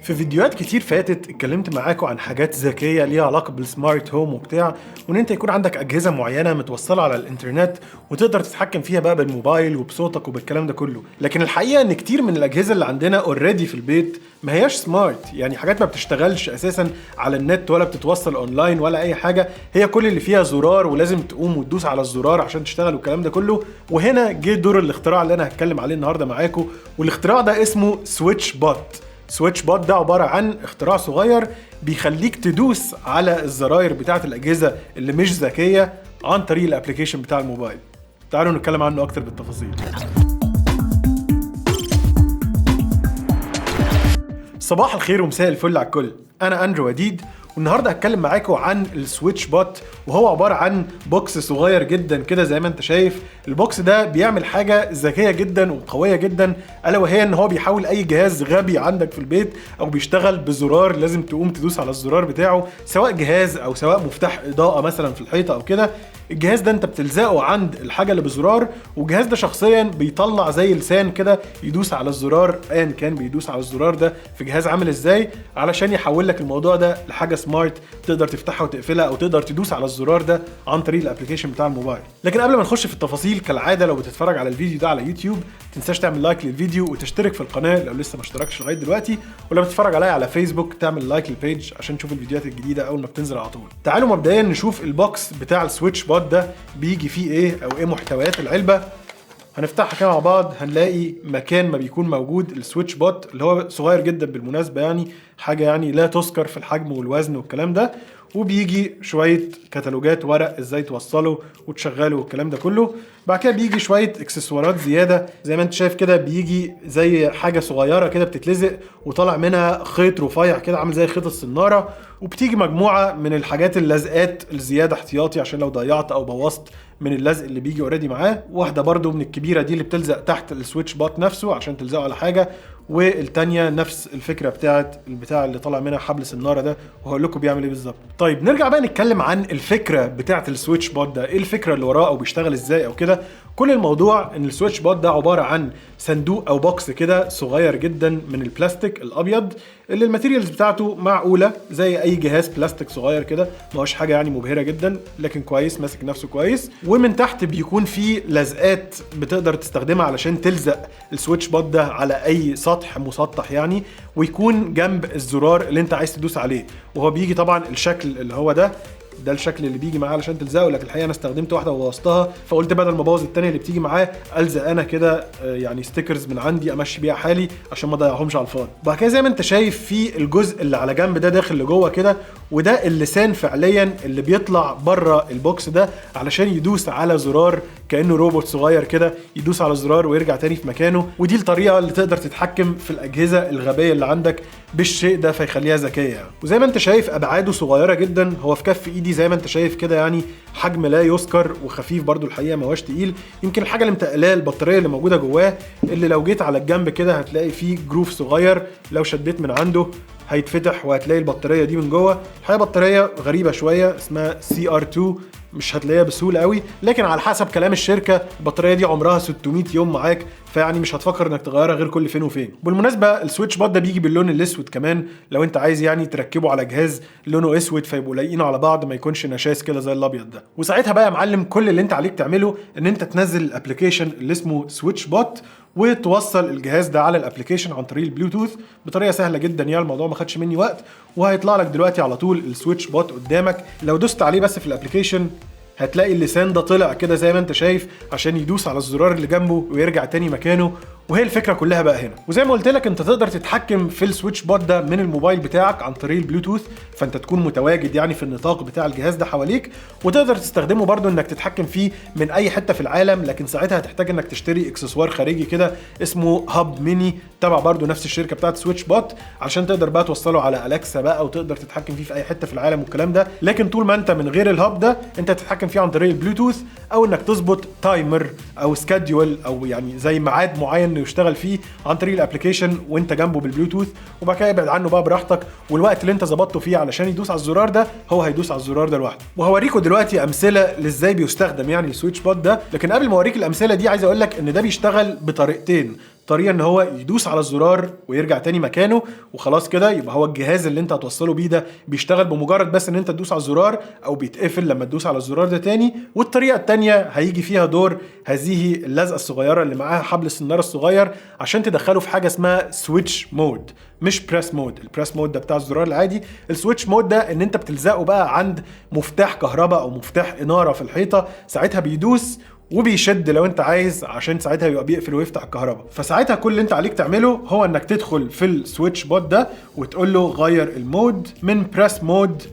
في فيديوهات كتير فاتت اتكلمت معاكم عن حاجات ذكية ليها علاقة بالسمارت هوم وبتاع، وان انت يكون عندك اجهزة معينة متوصلة على الانترنت وتقدر تتحكم فيها بقى بالموبايل وبصوتك وبالكلام ده كله. لكن الحقيقة ان كتير من الاجهزة اللي عندنا اوريدي في البيت ما هياش سمارت، يعني حاجات ما بتشتغلش اساسا على النت ولا بتتوصل اونلاين ولا اي حاجة، هي كل اللي فيها زرار ولازم تقوم وتدوس على الزرار عشان تشتغل والكلام ده كله. وهنا جه دور الاختراع اللي انا هتكلم عليه النهارده معاكم، والاختراع ده اسمه سويتش بوت. سويتش بوت ده عبارة عن اختراع صغير بيخليك تدوس على الزراير بتاعة الأجهزة اللي مش ذكية عن طريق الابليكيشن بتاع الموبايل. تعالوا نتكلم عنه أكتر بالتفاصيل. صباح الخير ومساء الفل على الكل، أنا أندرو وديد، والنهارده هتكلم معاكم عن السويتش بوت، وهو عباره عن بوكس صغير جدا كده زي ما انت شايف. البوكس ده بيعمل حاجه ذكيه جدا وقويه جدا، الا وهي ان هو بيحول اي جهاز غبي عندك في البيت او بيشتغل بزرار لازم تقوم تدوس على الزرار بتاعه، سواء جهاز او سواء مفتاح اضاءه مثلا في الحيطه او كده. الجهاز ده انت بتلزقه عند الحاجه اللي بزرار، والجهاز ده شخصيا بيطلع زي لسان كده يدوس على الزرار ايا كان بيدوس على الزرار ده في جهاز عامل ازاي، علشان يحول لك الموضوع ده لحاجه سمارت تقدر تفتحها وتقفلها او تقدر تدوس على الزرار ده عن طريق الابلكيشن بتاع الموبايل. لكن قبل ما نخش في التفاصيل، كالعاده لو بتتفرج على الفيديو ده على يوتيوب تنساش تعمل لايك للفيديو وتشترك في القناه لو لسه ما اشتركتش لغايه دلوقتي، ولو بتتفرج عليا على فيسبوك تعمل لايك للبيج عشان تشوف الفيديوهات الجديده اول ما بتنزل على طول. تعالوا مبدئيا نشوف البوكس بتاع السويتش بوت ده بيجي فيه ايه او ايه محتويات العلبه. هنفتحها كده مع بعض، هنلاقي مكان ما بيكون موجود السويتش بوت اللي هو صغير جدا بالمناسبه، يعني حاجه يعني لا تذكر في الحجم والوزن والكلام ده، وبيجي شويه كتالوجات ورق ازاي توصله وتشغله والكلام ده كله. بعد كده بيجي شويه اكسسوارات زياده زي ما انت شايف كده، بيجي زي حاجه صغيره كده بتتلزق وطالع منها خيط رفيع كده عامل زي خيط السناره، وبتيجي مجموعه من الحاجات اللزقات الزياده احتياطي عشان لو ضيعت او بوظت من اللزق اللي بيجي اوريدي معاه. واحده برده من الكبيره دي اللي بتلزق تحت السويتش بوت نفسه عشان تلزقه على حاجه، والتانية نفس الفكره بتاعت البتاع اللي طالع منها حبل السناره ده، وهقول لكم بيعمل ايه بالظبط. طيب نرجع بقى نتكلم عن الفكره بتاعت السويتش بوت ده، ايه الفكره اللي وراه او بيشتغل ازاي او كده. كل الموضوع ان السويتش بوت ده عباره عن صندوق او بوكس كده صغير جدا من البلاستيك الابيض اللي الماتيريالز بتاعته معقوله زي اي جهاز بلاستيك صغير كده، ما هوش حاجه يعني مبهره جدا لكن كويس ماسك نفسه كويس. ومن تحت بيكون فيه لزقات بتقدر تستخدمها علشان تلزق السويتش بوت ده على اي سطح مسطح يعني، ويكون جنب الزرار اللي انت عايز تدوس عليه. وهو بيجي طبعا الشكل اللي هو ده الشكل اللي بيجي معاه علشان تلزقه، لكن الحقيقه انا استخدمت واحده وبوظتها، فقلت بدل ما ابوظ الثانيه اللي بتيجي معاه الزق انا كده يعني ستيكرز من عندي امشي بيها حالي عشان ما اضيعهمش على الفاضي. بعد كده زي ما انت شايف في الجزء اللي على جنب ده داخل لجوه كده، وده اللسان فعليا اللي بيطلع بره البوكس ده علشان يدوس على زرار كانه روبوت صغير كده، يدوس على الزرار ويرجع تاني في مكانه. ودي الطريقه اللي تقدر تتحكم في الاجهزه الغبيه اللي عندك بالشيء ده فيخليها ذكيه. وزي ما انت شايف ابعاده صغيره جدا، هو في كف ايدي زي ما انت شايف كده، يعني حجم لا يذكر وخفيف برضو الحقيقه ما هوش تقيل. يمكن الحاجه اللي متقلاه البطاريه اللي موجوده جواه، اللي لو جيت على الجنب كده هتلاقي فيه جروف صغير لو شديت من عنده هيتفتح وهتلاقي البطاريه دي من جوه. الحقيقه بطاريه غريبه شويه اسمها CR2، مش هتلاقيها بسهوله قوي، لكن على حسب كلام الشركه البطاريه دي عمرها 600 يوم معاك، فيعني مش هتفكر انك تغيرها غير كل فين وفين. بالمناسبه السويتش بوت ده بيجي باللون الاسود كمان، لو انت عايز يعني تركبه على جهاز لونه اسود فيبقوا لايقين على بعض ما يكونش نشاز كده زي الابيض ده. وساعتها بقى يا معلم كل اللي انت عليك تعمله ان انت تنزل الابلكيشن اللي اسمه سويتش بوت وتوصل الجهاز ده على الابلكيشن عن طريق البلوتوث بطريقه سهله جدا، يعني الموضوع ما خدش مني وقت، وهيطلع لك دلوقتي على طول السويتش بوت قدامك. لو دوست عليه بس في الابلكيشن هتلاقي اللسان ده طلع كده زي ما انت شايف عشان يدوس على الزرار اللي جنبه ويرجع تاني مكانه. وهي الفكره كلها بقى هنا. وزي ما قلت لك انت تقدر تتحكم في السويتش بوت ده من الموبايل بتاعك عن طريق البلوتوث، فانت تكون متواجد يعني في النطاق بتاع الجهاز ده حواليك، وتقدر تستخدمه برضو انك تتحكم فيه من اي حته في العالم. لكن ساعتها هتحتاج انك تشتري اكسسوار خارجي كده اسمه هاب ميني تبع برضو نفس الشركه بتاعت سويتش بوت، عشان تقدر بقى توصله على اليكسا بقى وتقدر تتحكم فيه في اي حته في العالم والكلام ده. لكن طول ما انت من غير الهاب ده انت تتحكم فيه عن طريق البلوتوث، او انك تظبط تايمر او سكادول او يعني زي ميعاد معين يشتغل فيه عن طريق الابلكيشن وانت جنبه بالبلوتوث، وبعد كده ابعد عنه بقى براحتك، والوقت اللي انت ظبطته فيه علشان يدوس على الزرار ده هو هيدوس على الزرار ده لوحده. وهوريكم دلوقتي امثله لازاي بيستخدم يعني السويتش بوت ده. لكن قبل ما اوريك الامثله دي عايز اقول لك ان ده بيشتغل بطريقتين. الطريقه ان هو يدوس على الزرار ويرجع تاني مكانه وخلاص كده، يبقى هو الجهاز اللي انت هتوصله بيه ده بيشتغل بمجرد بس ان انت تدوس على الزرار، او بيتقفل لما تدوس على الزرار ده تاني. والطريقه التانيه هيجي فيها دور هذه اللزقه الصغيره اللي معاها حبل السناره الصغير عشان تدخله في حاجه اسمها سويتش مود، مش بريس مود. البريس مود ده بتاع الزرار العادي، السويتش مود ده ان انت بتلزقه بقى عند مفتاح كهرباء او مفتاح اناره في الحيطه، ساعتها بيدوس وبيشد لو انت عايز، عشان ساعتها يبقى بيقفل ويفتح الكهرباء. فساعتها كل اللي انت عليك تعمله هو انك تدخل في السويتش بوت ده وتقول له غير المود من بريس مود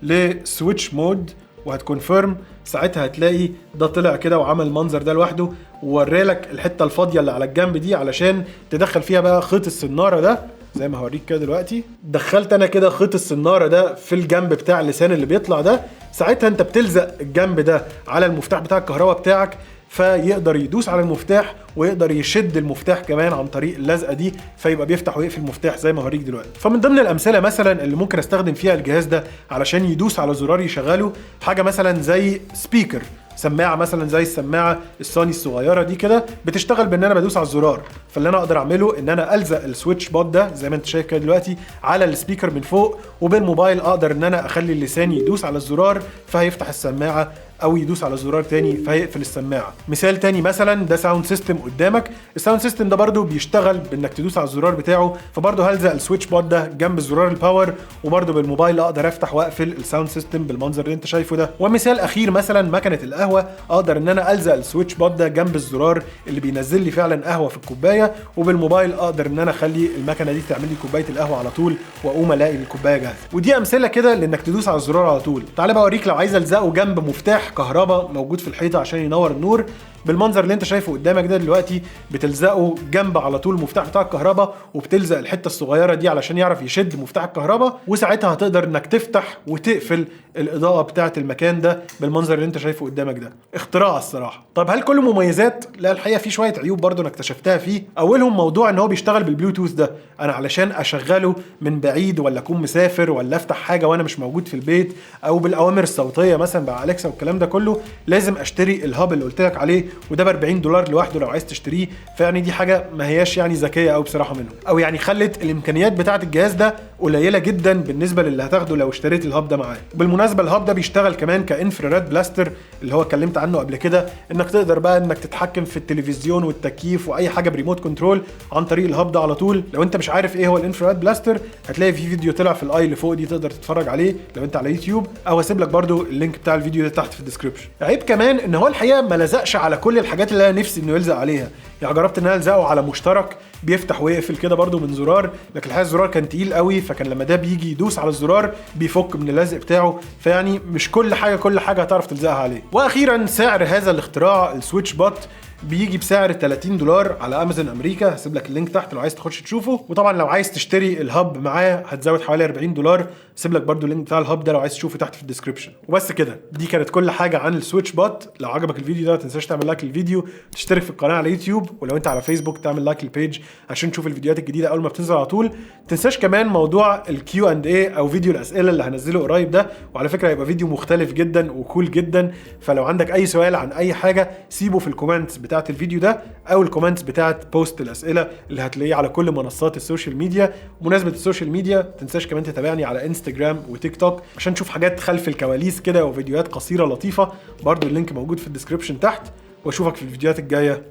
لسويتش مود، وهتكونفيرم. ساعتها هتلاقي ده طلع كده وعمل المنظر ده لوحده، ووريلك الحته الفاضيه اللي على الجنب دي علشان تدخل فيها بقى خيط السناره ده زي ما هوريك كده دلوقتي. دخلت انا كده خيط السناره ده في الجنب بتاع اللسان اللي بيطلع ده. ساعتها انت بتلزق الجنب ده على المفتاح بتاع الكهرباء بتاعك، فيقدر يدوس على المفتاح ويقدر يشد المفتاح كمان عن طريق اللزقه دي، فيبقى بيفتح ويقفل المفتاح زي ما هوريك دلوقتي. فمن ضمن الامثله مثلا اللي ممكن استخدم فيها الجهاز ده علشان يدوس على زرار يشغله، حاجه مثلا زي سبيكر، سماعه مثلا زي السماعه السوني الصغيره دي كده، بتشتغل بان انا بدوس على الزرار. فاللي انا اقدر اعمله ان انا الزق السويتش بوت ده زي ما انت شايف كده دلوقتي على السبيكر من فوق، وبالموبايل اقدر ان انا اخلي اللسان يدوس على الزرار فهيفتح السماعه، او يدوس على زرار تاني فهيقفل السماعه. مثال تاني مثلا ده ساوند سيستم قدامك، الساوند سيستم ده برده بيشتغل بانك تدوس على الزرار بتاعه، فبرده هلزق السويتش بوت ده جنب زرار الباور، وبرده بالموبايل اقدر افتح واقفل الساوند سيستم بالمنظر اللي انت شايفه ده. ومثال اخير مثلا مكنه القهوه، اقدر ان انا الزق السويتش بوت ده جنب الزرار اللي بينزل لي فعلا قهوه في الكوبايه، وبالموبايل اقدر ان انا اخلي المكنه دي تعمل لي كوبايه القهوه على طول، واقوم الاقي الكوبايه جاهزه. ودي امثله كده لانك تدوس على الزرار على طول. تعالى بقى اوريك لو عايز الزقه جنب مفتاح كهرباء موجود في الحيطه عشان ينور النور، بالمنظر اللي انت شايفه قدامك ده دلوقتي. بتلزقه جنب على طول المفتاح بتاع الكهرباء، وبتلزق الحته الصغيره دي علشان يعرف يشد مفتاح الكهرباء، وساعتها هتقدر انك تفتح وتقفل الاضاءه بتاعه المكان ده بالمنظر اللي انت شايفه قدامك ده. اختراع الصراحه. طب هل كله مميزات؟ لا، الحقيقه في شويه عيوب برضو انا اكتشفتها فيه. اولهم موضوع ان هو بيشتغل بالبلوتوث ده. انا علشان اشغله من بعيد، ولا اكون مسافر، ولا افتح حاجه وانا مش موجود في البيت، او بالاوامر الصوتيه مثلا بقى اليكسا والكلام ده كله، لازم اشتري الهاب اللي قلت لك عليه، وده ب $40 لوحده لو عايز تشتريه. فيعني دي حاجه ما هياش يعني ذكيه قوي بصراحه منه، او يعني خلت الامكانيات بتاعه الجهاز ده قليله جدا بالنسبه للي هتاخده لو اشتريت الهاب ده معاه. بالمناسبه الهاب ده بيشتغل كمان كانفراريد بلاستر اللي هو اتكلمت عنه قبل كده، انك تقدر بقى انك تتحكم في التلفزيون والتكييف واي حاجه بريموت كنترول عن طريق الهاب ده على طول. لو انت مش عارف ايه هو الانفراريد بلاستر، هتلاقي في فيديو طلع في الاي اللي فوق دي تقدر تتفرج عليه لو انت على يوتيوب، او هسيب لك برده اللينك بتاع الفيديو ده تحت في الديسكربشن. عيب كمان ان هو الحقيقه ما لزقش على كل الحاجات اللي انا نفسي انه يلزق عليها. يعني جربت ان انا الزقه على مشترك بيفتح ويقفل كده برده من زرار، لكن الحقيقه الزرار كان تقيل قوي، فكان لما ده بيجي يدوس على الزرار بيفك من اللزق بتاعه. فيعني مش كل حاجه هتعرف تلزقها عليه. واخيرا سعر هذا الاختراع السويتش بوت بيجي بسعر $30 على امازون امريكا، هسيب لك اللينك تحت لو عايز تخش تشوفه. وطبعا لو عايز تشتري الهاب معاه هتزود حوالي $40، هسيب لك برده اللينك بتاع الهاب ده لو عايز تشوفه تحت في الديسكربشن. وبس كده، دي كانت كل حاجه عن السويتش بوت. لو عجبك الفيديو ده ما تنساش تعمل لايك للفيديو، تشترك في القناه على يوتيوب، ولو انت على فيسبوك تعمل لايك للبيج عشان تشوف الفيديوهات الجديده اول ما بتنزل على طول. ما تنساش كمان موضوع الكيو اند اي او فيديو الاسئله اللي هنزله قريب ده، وعلى فكره هيبقى فيديو مختلف جدا وكول جدا. فلو عندك اي سؤال عن اي حاجه سيبه في الكومنتس بتاعه الفيديو ده، او الكومنتس بتاعه بوست الاسئله اللي هتلاقيه على كل منصات السوشيال ميديا. بمناسبه السوشيال ميديا، ما تنساش كمان تتابعني على انستجرام وتيك توك عشان تشوف حاجات خلف الكواليس كده وفيديوهات قصيره لطيفه. برضو اللينك موجود في الديسكربشن تحت، واشوفك في الفيديوهات الجايه.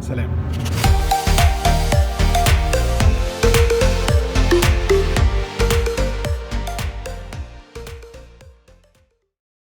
سلام.